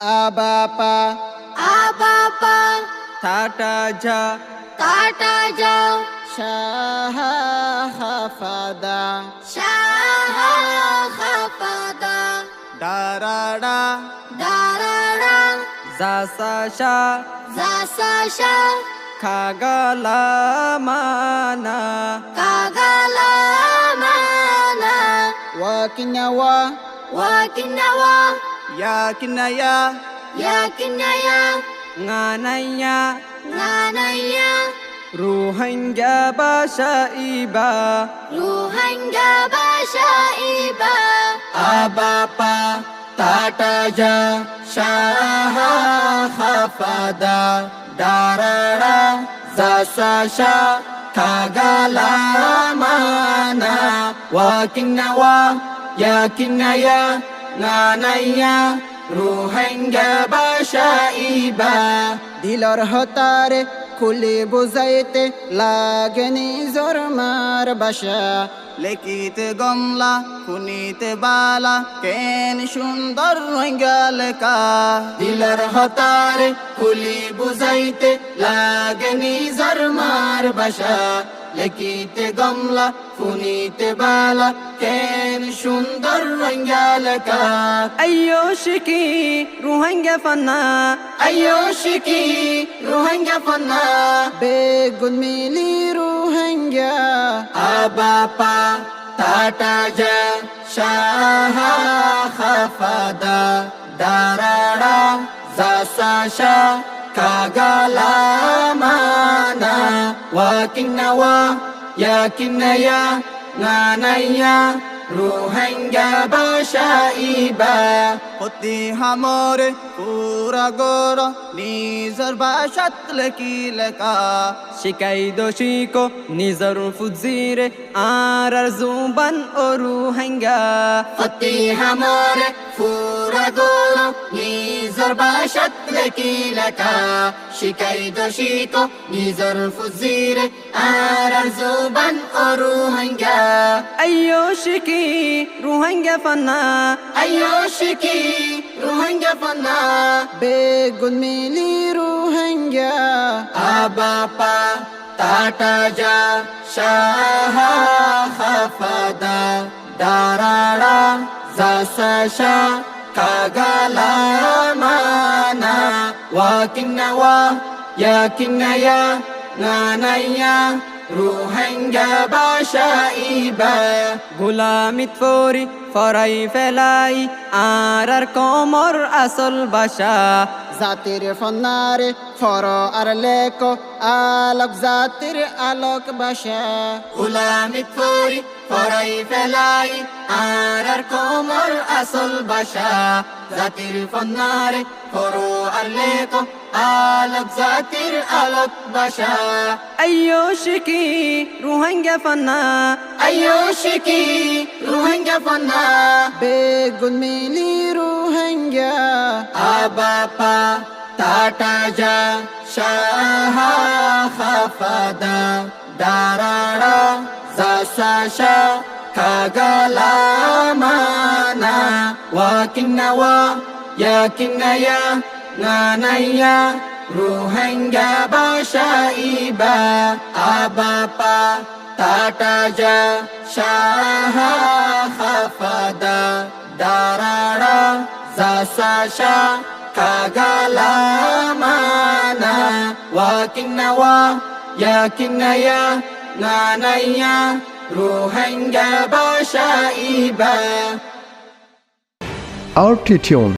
আবাপা আবাপা tata জা tata যা শাহ হাফাদা শাহ হাফাদা দারাড়া দারাড়া জাসা শা জাসা শা খাগালা মানা কাগালা মানা ওয়াকিনাওয়া ওয়াকিনাওয়া ইয়াকিনায়া yakinaya nganaya nganaya ruhanga basaiba ruhanga bashaiba abapa tataja shaha hafada darara zasasha kagala mana wakinawa yakinaya nganaya রুহাঙ্গা বাসাইবা দিলর হতারে খুলে বুঝাইতে লাগেনি জরমার বাসা লেখিতে গমলা খুনিতে বালা কেন সুন্দর রোহিঙ্গা লেখা দিলর হতারে খুলি বুঝাইতে লাগেনি জরমার বাসা লেখিতে গমলা খুনিতে বালা কেন সুন্দর রোহিঙ্গা লেখা আইয়ো শিকি রোহিঙ্গা ফানা আইয়ো শিকি রোহিঙ্গা ফানা বেগুন মিলি রোহিঙ্গা আবাপা টাটা জা শাহ হাফাদা দারাড়া জাসা শা কাগালা মানা ওয়াকিনাওয়া ইয়াকিনায়া nganaya রোহিঙ্গা বাসাইবা অতি হামরে পুরা গর নিজর ভাষাত লেখি লেখা শিকাই দোষিকো নিজর ফুজিরে আর জুবান ও রোহিঙ্গা অতি হামরে পুরা গর নিজর ভাষাত লেখি লেখা শিকাই দোষিকো নিজর ফুজিরে আর জুবান ও রোহিঙ্গা আইয়ো শিকি রোহিঙ্গা ফানা আইয়ো শিকি রোহিঙ্গা ফানা বেগুন মিলি রোহিঙ্গা আবাপা টাটা জা শাহ হাফাদা দারাড়া জাসা শা কাগালা মানা ওয়াকিনাওয়া ইয়াকিনায়া nganaya রোহিঙ্গা বাসাইবা গোলামিত ফরি ফরাই ফেলাই আর কমর আসল বাসা জাতির ফনারে ফর আর লেক আলোক জাতির আলোক বাসা গোলামিত ফরি ফরাই ফেলাই আর কমর আসল বাসা জাতির ফনারে ফর আর লেক আলোক জাতির আলোক বাসা আইয়ো শিকি রোহিঙ্গা ফানা আইয়ো শিকি রোহিঙ্গা ফানা বেগুন মিলি রোহিঙ্গা আবাপা টাটা জা শাহ হাফাদা দারাড়া জাসা শা কাগালা মানা ওয়াকিনাওয়া ইয়াকিনায়া nganaya রোহিঙ্গা বাসাইবা আবাপা টাটা জা শাহ হাফাদা দারাড়া জাসা শা কাগালা মানা ওয়াকিনাওয়া ইয়াকিনায়া nganaya রোহিঙ্গা বাসাইবা Our Tune